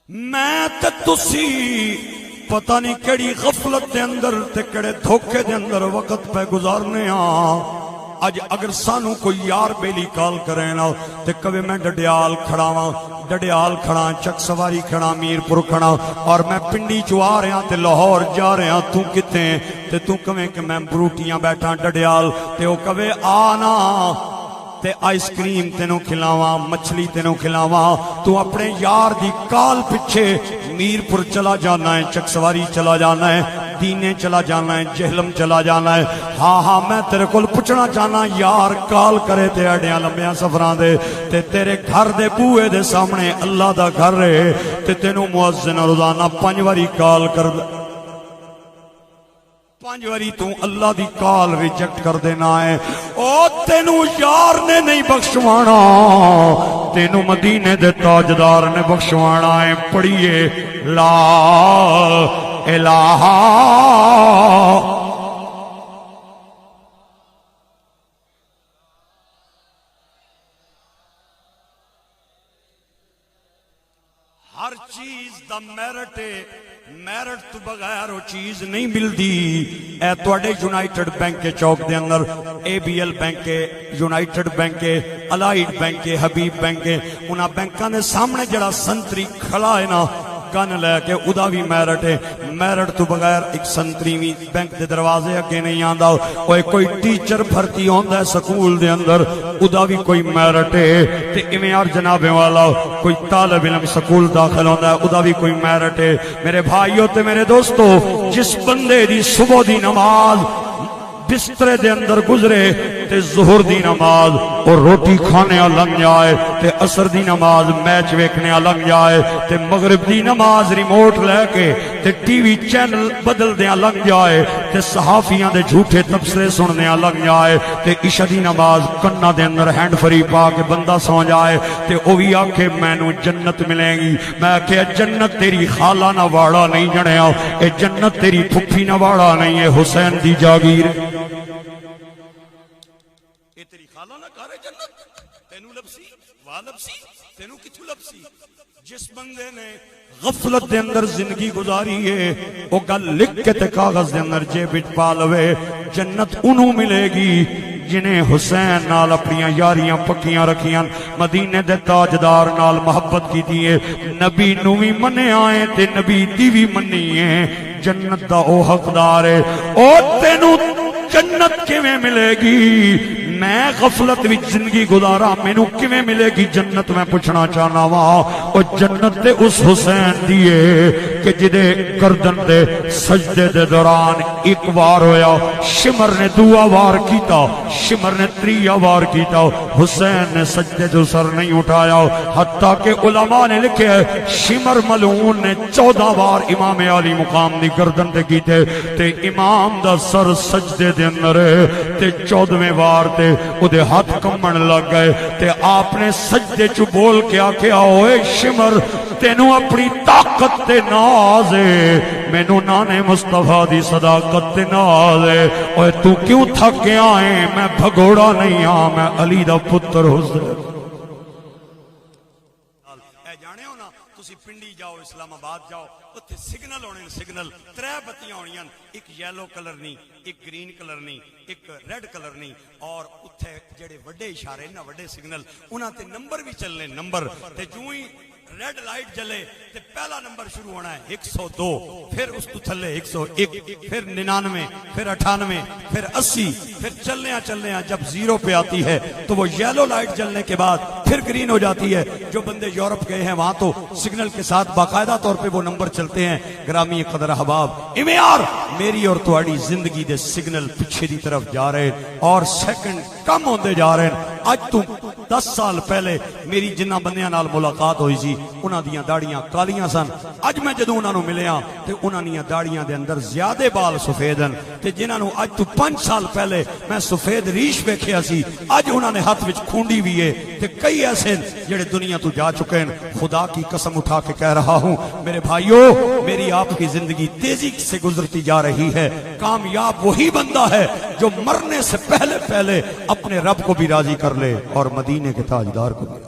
میں تے تسی پتہ نہیں کیڑی غفلت دے اندر تے کیڑے دھوکے دے اندر وقت پہ گزارنے اج اگر سانو کوئی یار بیلی کال کرے نا تے کبھی میں ڈڈیال کھڑا چک سواری کھڑا میرپور کھڑا اور میں پنڈی چو آ رہا تے لاہور جا رہا تو کتے تے تو کہے کہ میں بروٹیاں بیٹھا ڈڈیال تے او کہے آنا تے آئس کریم تینوں کھلاواں مچھلی تینوں کھلاواں تو اپنے یار دی کال پچھے میرپور چلا جانا ہے چک سواری چلا جانا ہے دینے چلا جانا ہے جہلم چلا جانا ہے ہاں میں تیرے کول پوچھنا چاہنا یار کال کرے تے اڈیاں لمبیاں سفراں دے تے تیرے گھر دے بوئے دے سامنے اللہ دا گھر رہے تے تینوں مؤذن روزانہ 5 واری کال کر 5 واری تو اللہ دی کال ریجیکٹ کر دینا ہے او تینوں یار نے نہیں بخشوانا تینوں مدینے دے تاجدار نے بخشوانا ہے پڑھیے لا الہ ہر چیز دا میرٹ تو بغیر وہ چیز نہیں ملدی اے توڑے یونائٹڈ بینک کے چوک دے اندر ABL بینک کے یونائٹڈ بینک کے الائیڈ بینک کے حبیب بینک کے انہاں بینکاں دے سامنے جڑا سنتری کھلا ہے نا گن لے کے ادا بھی میرٹ ہے میرٹ تو بغیر ایک سنتریوی بینک دے دروازے اگے نہیں آندا اوے کوئی ٹیچر بھرتی ہوندا ہے سکول دے اندر ادا بھی کوئی میرٹ ہے تے ایویں اور جناب والا کوئی طالب علم سکول داخل ہوندا ہے ادا بھی کوئی میرٹ ہے میرے بھائیو تے میرے دوستو جس بندے دی صبح دی نماز بسترے دے اندر گزرے تے ظہر دی نماز اور روٹی کھانے لنگ جائے تے عصر دی نماز میچ ویکھنے لنگ جائے تے مغرب دی نماز ریموٹ لے کے تے ٹی وی چینل بدل دیا لنگ جائے تے صحافیاں دے جھوٹے تبصرے سننے لنگ جائے تے عشاء دی نماز کنا دے اندر ہینڈ فری پا کے بندہ سو جائے تے او بھی آکھے مینوں جنت ملے گی میں کہ جنت تیری خالہ نہ واڑا نہیں جنیا اے جنت تیری پھپھی نہ واڑا نہیں اے حسین دی جاگیر تیری خالہ نہ کارے جنت تینوں لبسی واہ لبسی تینوں کتھوں لبسی جس بندے نے غفلت دے اندر زندگی گزاری ہے وہ گل لکھ کے تے کاغذ دے اندر جیب وچ پا لوے جنت انہوں ملے گی جنہیں حسین نال اپنی یاریاں پکیاں رکھیاں مدینے دے تاجدار نال محبت کی دیئے نبی نوی منے آئے تے نبی دیوی منی ہے جنت دا او حقدار ہے او تینوں جنت کیویں ملے گی میں غفلت وچ زندگی گزارا مینوں کیویں ملے گی جنت میں پوچھنا چاہنا وا او جنت تے اس حسین دیے کہ جدے گردن دے سجدے دے دوران ایک وار ہویا شمر نے دعا وار کیتا شمر نے 3 وار کیتا حسین نے سجدے جو سر نہیں اٹھایا حتیٰ کہ علماء نے لکھے شمر ملعون نے 14 وار امام علی مقام دی گردن تے کیتے تے امام دا سر سجدے دے اندر تے 14ویں وار تے او دے ہاتھ کمن لگ گئے تے آپ نے سجدے چو بول کے آکھیا ہوئے شمر تینوں اپنی طاقت تے ناز ہے مینوں نانے مصطفیٰ دی صداقت تے ناز ہے اوے تو کیوں تھک گیا ہے میں بھگوڑا نہیں ہاں میں علی دا پتر حسین اے جانے ہو نا تسی پنڈی جاؤ اسلام آباد جاؤ اتھے سگنل ہونے سگنل 3 بتیاں ہونیاں ایک یلو کلر نہیں ایک گرین کلر نہیں ایک ریڈ کلر نہیں اور اتھے جڑے وڈے اشارے نا وڈے سگنل انہاں تے نمبر بھی چلنے نمبر تے جو ہی ریڈ لائٹ جلے تے پہلا نمبر شروع ہونا ہے 102 پھر اس تو تھلے 101 پھر 99 پھر 98 پھر 80 پھر چلنے جب 0 پہ آتی ہے تو وہ یلو لائٹ جلنے کے بعد پھر گرین ہو جاتی ہے جو بندے یورپ گئے ہیں وہاں تو سگنل کے ساتھ باقاعدہ طور پہ وہ نمبر چلتے ہیں گرامی قدر احباب امیار میری اور تواڈی زندگی دے سگنل پیچھے دی طرف جا رہے اور سیکنڈ کم ہوندے جا رہے ہیں اج تو 10 سال پہلے میری جنہ بندیاں نال ملاقات ہوئی سی انہاں دیاں داڑیاں کالیاں سن اج میں جدوں انہاں نوں ملیا تے انہاں دیاں داڑیاں دے اندر زیادہ بال سفید ہیں تے جنہاں نوں اج تو 5 سال پہلے میں سفید ریش ویکھیا سی اج انہاں نے ہاتھ وچ کھونڈی بھی ہے تے کئی ایسے جڑے دنیا تو جا چکے ہیں خدا کی قسم اٹھا کے کہہ رہا ہوں میرے بھائیو میری آپ کی زندگی تیزی سے گزرتی جا رہی ہے کامیاب وہی بندہ ہے جو مرنے سے پہلے اپنے رب کو بھی راضی کر لے اور مدینے کے تاجدار کو بھی